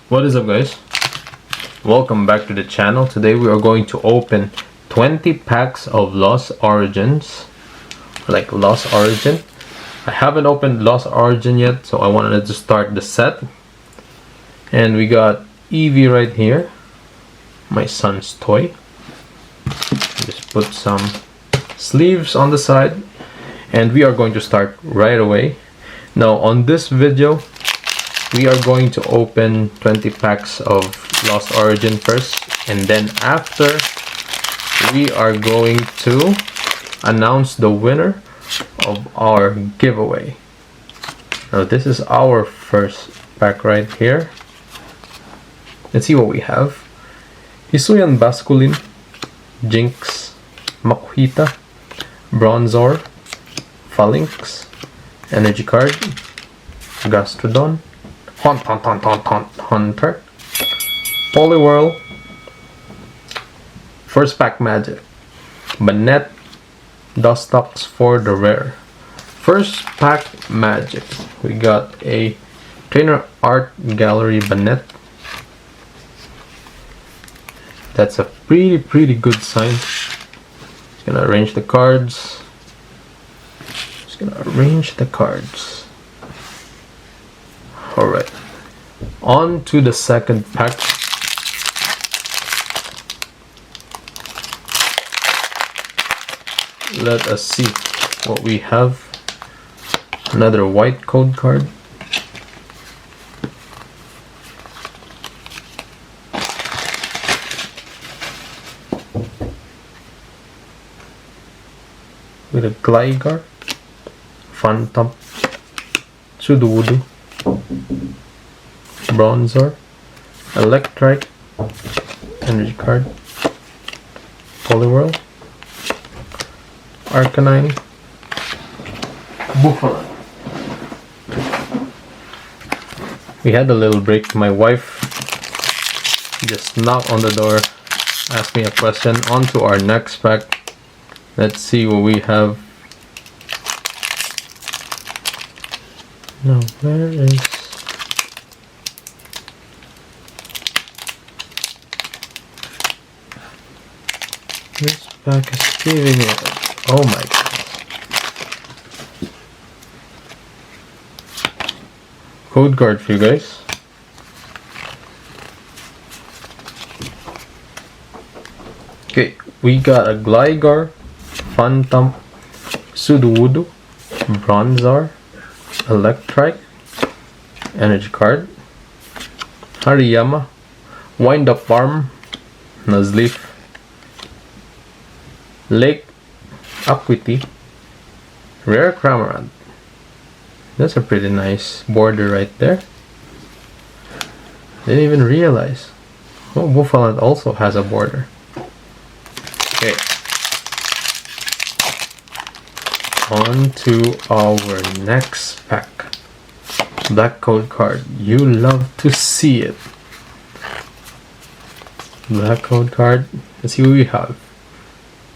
What is up, guys? Welcome back to the channel. Today we are going to open 20 packs of Lost Origins, like Lost Origin. I haven't opened Lost Origin yet, so I wanted to start the set. And we got Eevee right here, my son's toy. Just put some sleeves on the side, and we are going to start right away. Now on this video, we are going to open 20 packs of Lost Origin first, and then after we are going to announce the winner of our giveaway. Now this is our first pack right here. Let's see what we have. Hisuian Basculin, Jinx, Makuhita, Bronzor, Phalanx, Energy Card, Gastrodon, Hunter, Poliwhirl, first pack magic, Banette, Dustox for the rare. First pack magic, we got a Trainer Art Gallery Banette. That's a pretty good sign. Just gonna arrange the cards. Alright, on to the second pack. Let us see what we have. Another white code card. With a Gligar, Phantom, Sudowoodo, Bronzor, Electrike, Energy Card, Poliwhirl, Arcanine, Buffalo. We had a little break. My wife just knocked on the door, asked me a question. On to our next pack. Let's see what we have. Now, where is... This pack is giving it. Oh my god. Code card for you guys. Okay, we got a Gligar, Phantom, Sudowoodo, Bronzor, Electrike, Energy Card, Hariyama, Wind Up Farm, Nuzleaf, Lake Acuity, Rare Cramorant. That's a pretty nice border right there. Didn't even realize. Oh, Buffalo also has a border. Okay. On to our next pack. Black code card. You love to see it. Black code card. Let's see what we have.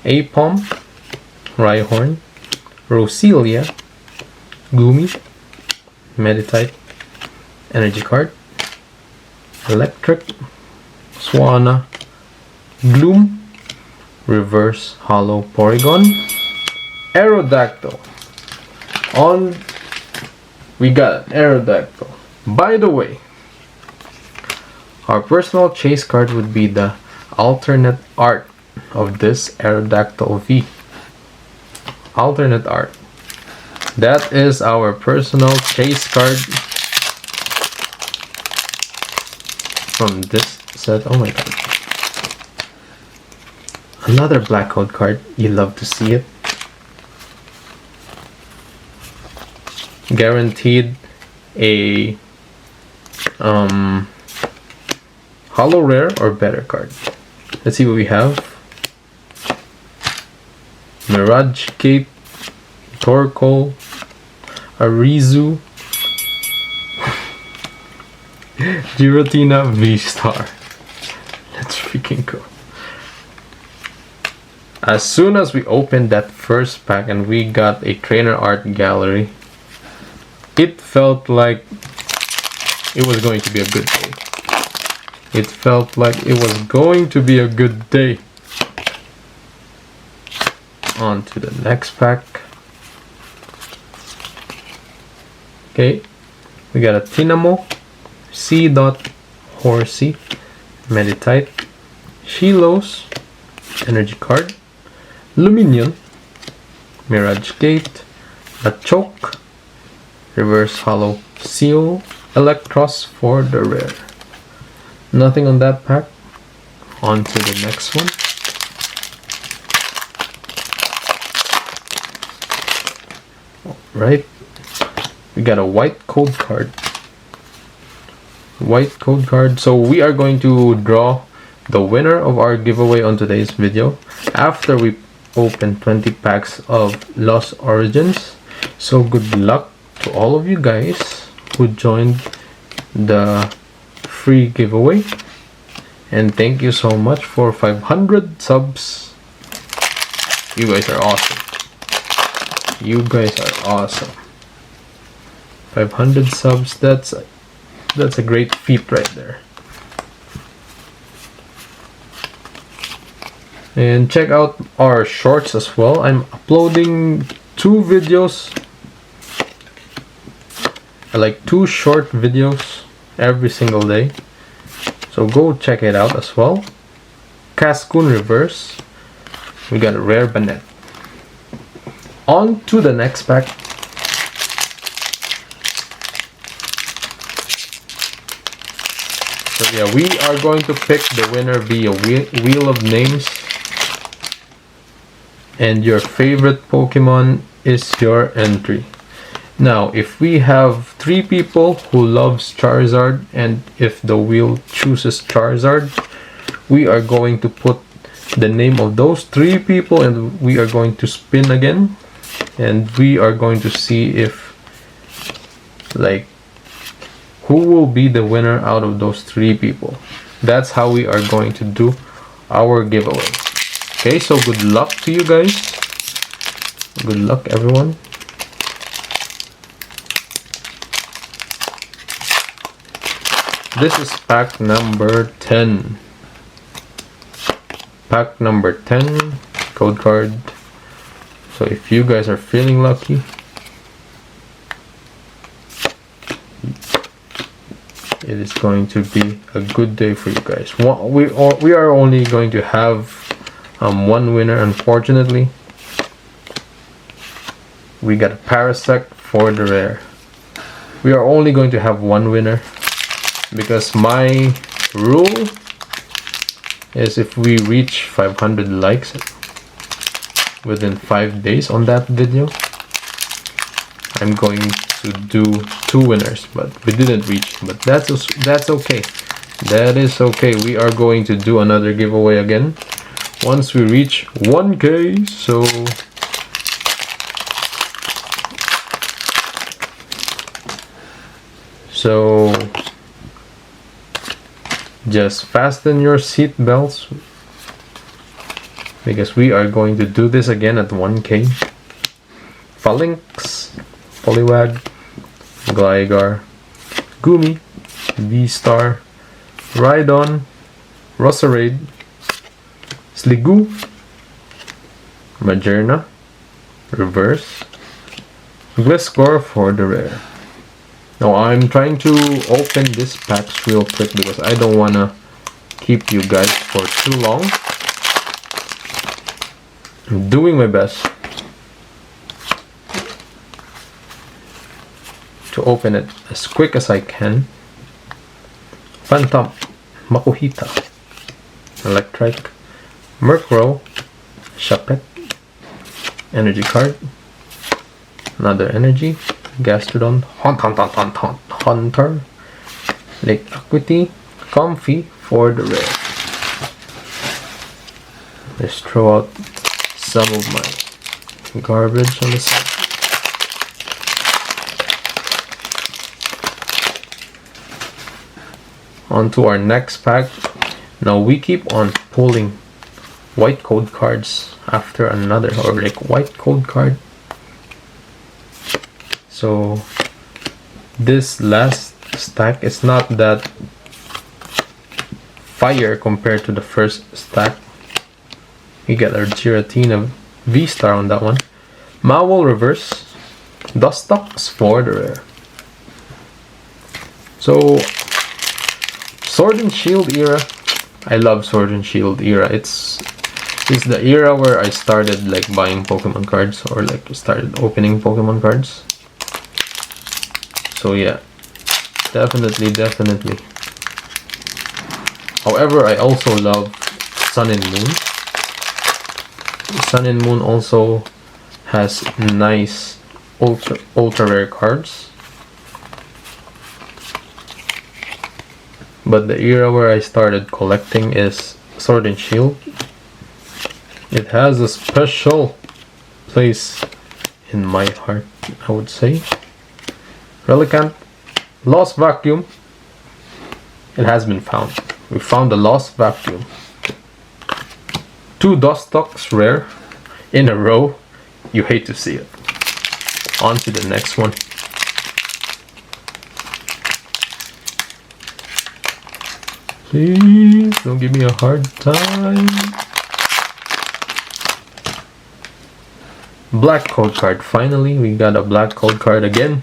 Apom, Rhyhorn, Roselia, Gumi, Meditite, Energy Card, Electric, Swanna, Gloom, Reverse Hollow Porygon, Aerodactyl. On, we got an Aerodactyl. By the way, our personal chase card would be the alternate art of this Aerodactyl V. Alternate art. That is our personal chase card from this set. Oh my god. Another black code card. You love to see it. Guaranteed a holo rare or better card. Let's see what we have. Mirage Cape, Torkoal, Arizu, Giratina V-Star. Let's freaking go. As soon as we opened that first pack and we got a Trainer Art Gallery, it felt like it was going to be a good day. It felt like it was going to be a good day. On to the next pack. Okay, we got a Tinamo, C. Horsey, Meditite, Shilos, Energy Card, Luminion, Mirage Gate, a Choke, Reverse Hollow Seal, Electros for the rare. Nothing on that pack. On to the next one. Right, we got a white code card. White code card. So we are going to draw the winner of our giveaway on today's video after we open 20 packs of Lost Origins. So good luck to all of you guys who joined the free giveaway, and thank you so much for 500 subs. You guys are awesome. You guys are awesome. 500 subs, that's a great feat right there. And check out our shorts as well. I'm uploading 2 videos, like 2 short videos every single day. So go check it out as well. Cascoon Reverse. We got a rare Banette. On to the next pack. So yeah, we are going to pick the winner via wheel of names, and your favorite Pokemon is your entry. Now, if we have 3 people who loves Charizard, and if the wheel chooses Charizard, we are going to put the name of those 3 people, and we are going to spin again, and we are going to see if, like, who will be the winner out of those 3 people. That's how we are going to do our giveaway. Okay, so good luck to you guys. Good luck, everyone. This is pack number 10. Pack number 10, code card. So if you guys are feeling lucky, it is going to be a good day for you guys. We are only going to have 1 winner, unfortunately. We got a Parasect for the rare. We are only going to have 1 winner, because my rule is if we reach 500 likes within 5 days on that video, I'm going to do 2 winners, but we didn't reach. But that's okay. That is okay. We are going to do another giveaway again once we reach 1K. So just fasten your seat belts, because we are going to do this again at 1K. Phalanx, Poliwag, Gligar, Gumi, V-Star, Rhydon, Roserade, Sliggoo, Majerna, Reverse, Gliscor for the rare. Now I'm trying to open this packs real quick because I don't want to keep you guys for too long. I'm doing my best to open it as quick as I can. Phantom, Makuhita, Electrike, Murkrow, Chapet, Energy Card, another Energy, Gastrodon, Hunter, Lake Acuity, Comfy for the rare. Let's throw out some of my garbage on the side. On to our next pack. Now we keep on pulling white code cards after another, or like white code card. So this last stack is not that fire compared to the first stack. We get our Giratina V-Star on that one. Maul reverse. Dustox for the rare. So, Sword and Shield era. I love Sword and Shield era. It's the era where I started like buying Pokemon cards, or like started opening Pokemon cards. So yeah, definitely. However, I also love Sun and Moon. Sun and Moon also has nice ultra rare cards. But the era where I started collecting is Sword and Shield. It has a special place in my heart, I would say. Relicanth, Lost Vacuum. It has been found. We found the Lost Vacuum. 2 Dustox rare in a row. You hate to see it. On to the next one. Please don't give me a hard time. Black code card. Finally, we got a black code card again.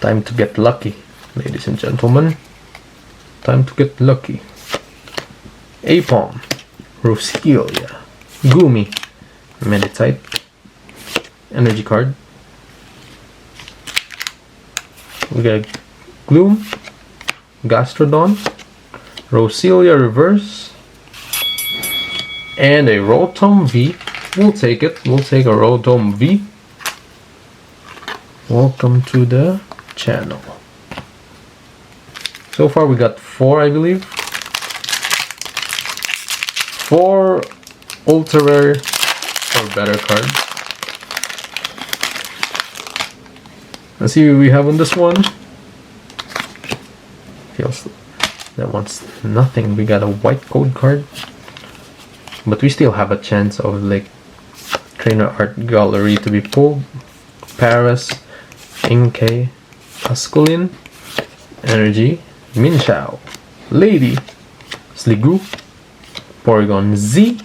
Time to get lucky, ladies and gentlemen. Time to get lucky. Apom, Roselia, Gumi, Meditite, energy card. We got Gloom, Gastrodon, Roselia reverse, and a Rotom V. We'll take it. We'll take a Rotom V. Welcome to the channel. So far we got 4, I believe. 4 ultra rare or better cards. Let's see what we have on this one. Feels that one's nothing. We got a white code card, but we still have a chance of like trainer art gallery to be pulled. Paris, Inkay, Asculin, Energy, Minchao, Lady, Sliggoo, Porygon Z,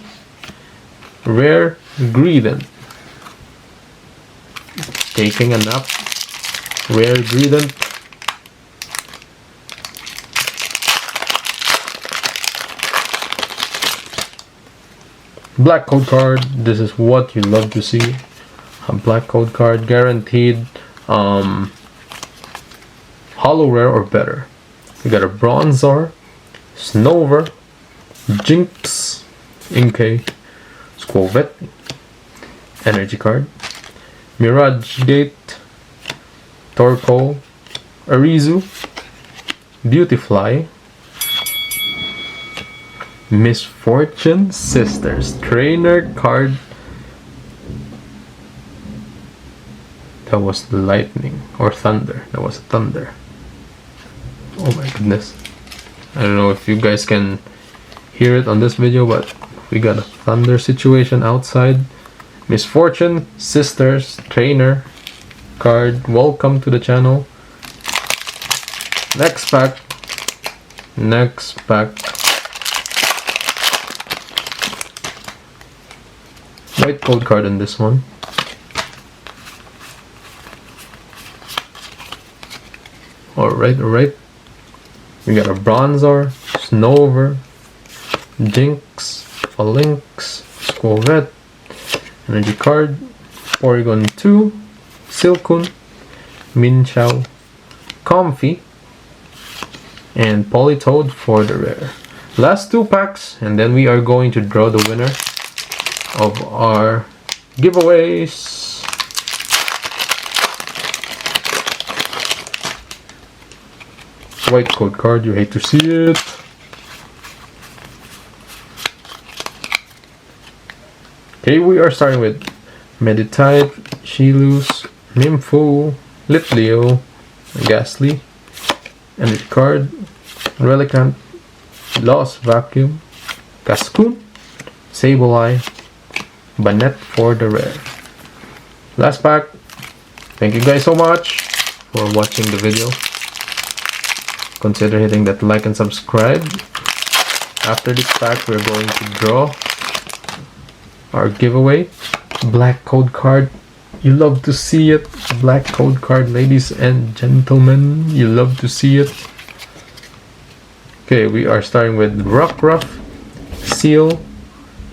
Rare Greedent. Taking a nap. Rare Greedent. Black code card. This is what you love to see. A black code card, guaranteed. Hollow rare or better. We got a Bronzor, Snover, Jinx, Inkay, Squovette, energy card, Mirage Gate, Torkoal, Arizu, Beautifly, Misfortune Sisters, trainer card. That was lightning or thunder. That was thunder. Oh my goodness. I don't know if you guys can hear it on this video, but we got a thunder situation outside. Misfortune Sisters trainer card. Welcome to the channel. Next pack. Next pack. White code card in this one. Alright. We got a Bronzor, Snover, Jinx, Phalanx, Squovette, energy card, Porygon 2, Silcoon, Minchao, Comfy, and Politoed for the rare. Last 2 packs, and then we are going to draw the winner of our giveaways. White code card, you hate to see it. Okay, we are starting with Meditite, Shilus, Mimpho, Litleo, Ghastly, energy card, Relicanth, Lost Vacuum, Cascoon, Sableye, Banette for the rare. Last pack. Thank you guys so much for watching the video. consider hitting that like and subscribe. After this pack, we're going to draw our giveaway. Black code card. You love to see it. Black code card, ladies and gentlemen. You love to see it. Okay, we are starting with Rockruff, Seal,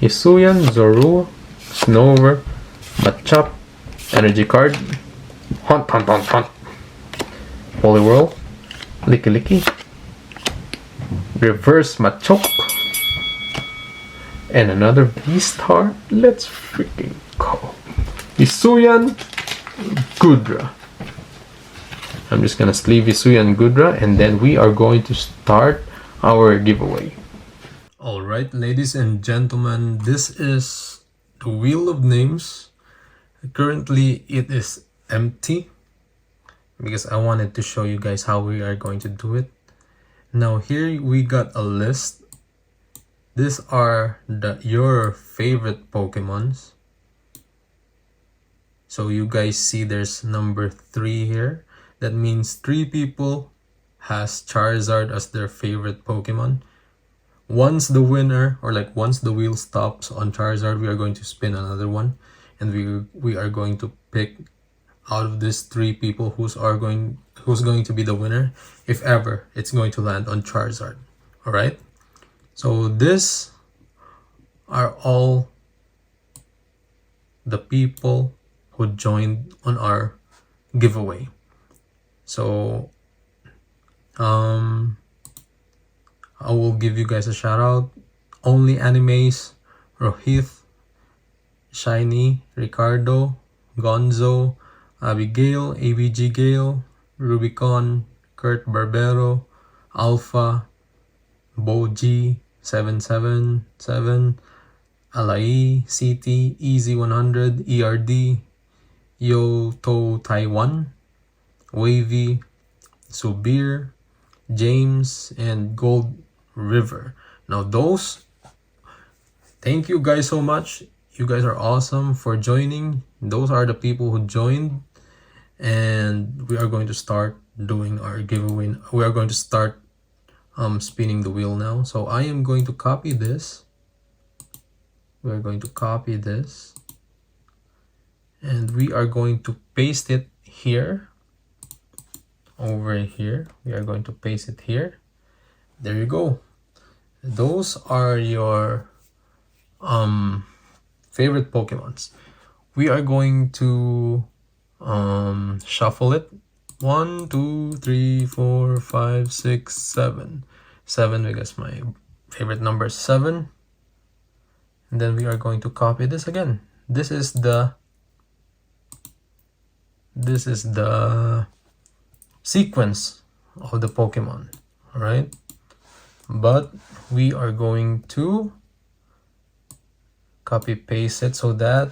Hisuian, Zorua, Snover, Machop, Energy card, Hunt, Poliwhirl, Licky, Reverse Machoke, and another V-Star. Let's freaking go. Hisuian, Goodra. I'm just gonna sleeve Hisuian Goodra, and then we are going to start our giveaway. Alright, ladies and gentlemen, this is the Wheel of Names. Currently it is empty because I wanted to show you guys how we are going to do it. Now here we got a list. These are your favorite Pokemons. So you guys see there's number 3 here. That means 3 people has Charizard as their favorite Pokemon. Once the winner, or like once the wheel stops on Charizard, we are going to spin another one, and we are going to pick out of these 3 people who's going to be the winner, if ever it's going to land on Charizard. All right. So this are all the people who joined on our giveaway. So I will give you guys a shout out. Only Animes, Rohith, Shiny, Ricardo, Gonzo, Abigail, ABG Gale, Rubicon, Kurt Barbero, Alpha, Boji, 777, Alai, CT, Easy 100, ERD, Yoto Taiwan, Wavy, Subir, James, and Gold River. Now those, thank you guys so much. You guys are awesome for joining. Those are the people who joined, and we are going to start doing our giveaway. We are going to start spinning the wheel now. So I am going to copy this. We are going to copy this, and we are going to paste it here. Over here, we are going to paste it here. There you go. Those are your favorite Pokemons. We are going to shuffle it. 1 2 3 4 5 6 7 7, because my favorite number is 7. And then we are going to copy this again. This is the sequence of the Pokemon. All right, but we are going to copy paste it so that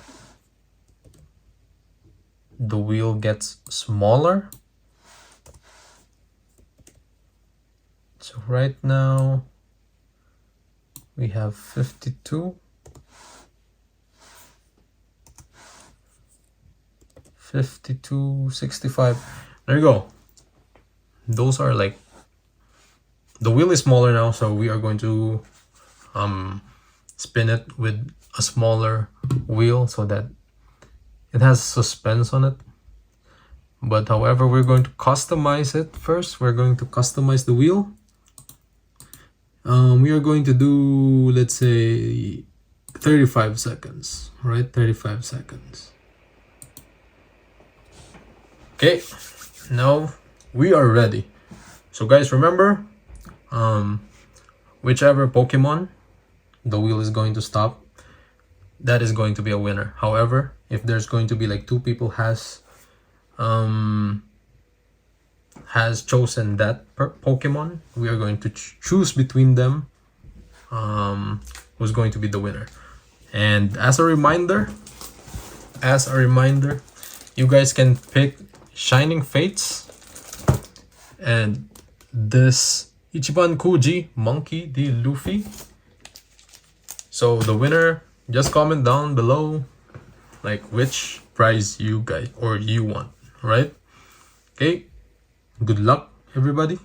the wheel gets smaller. So right now we have 52, 52, 65. There you go. Those are like, the wheel is smaller now, so we are going to spin it with a smaller wheel so that it has suspense on it. But however, we're going to customize it first. We're going to customize the wheel. We are going to do, let's say, 35 seconds, right? 35 seconds. Okay, now we are ready. So guys, remember, whichever Pokemon the wheel is going to stop, that is going to be a winner. However, if there's going to be like 2 people has chosen that Pokemon, we are going to choose between them who's going to be the winner. And as a reminder, you guys can pick Shining Fates and this Ichiban Kuji Monkey D. Luffy. So the winner, just comment down below like which prize you guys or you want, right? Okay, good luck everybody.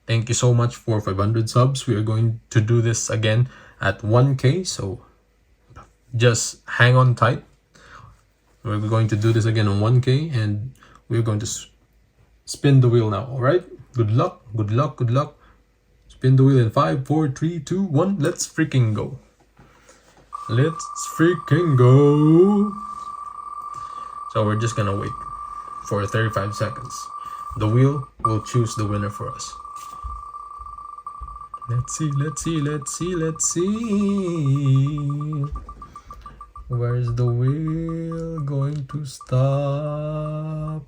Thank you so much for 500 subs. We are going to do this again at 1K, so just hang on tight. We're going to do this again on 1K, and we're going to spin the wheel now. All right, good luck, good luck, good luck. Spin the wheel in 5, 4, 3, 2, 1. Let's freaking go. Let's freaking go. So we're just gonna wait for 35 seconds. The wheel will choose the winner for us. Let's see, let's see, let's see, let's see. Where's the wheel going to stop?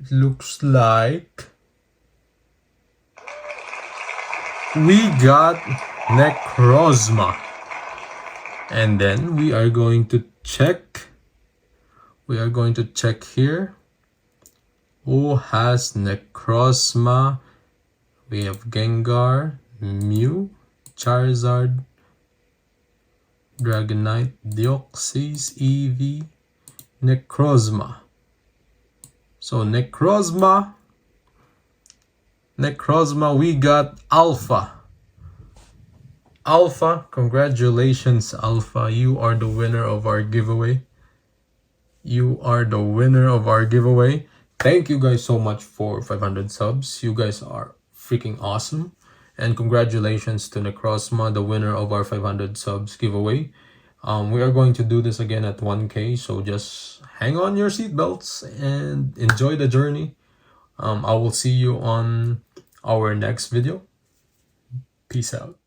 It looks like we got Necrozma. And then we are going to check. We are going to check here. Who has Necrozma? We have Gengar, Mew, Charizard, Dragonite, Deoxys, Eevee, Necrozma. So Necrozma, we got Alpha. Alpha, congratulations Alpha, you are the winner of our giveaway. You are the winner of our giveaway. Thank you guys so much for 500 subs. You guys are freaking awesome. And congratulations to Necrozma, the winner of our 500 subs giveaway. We are going to do this again at 1K, so just hang on your seatbelts and enjoy the journey. I will see you on our next video. Peace out.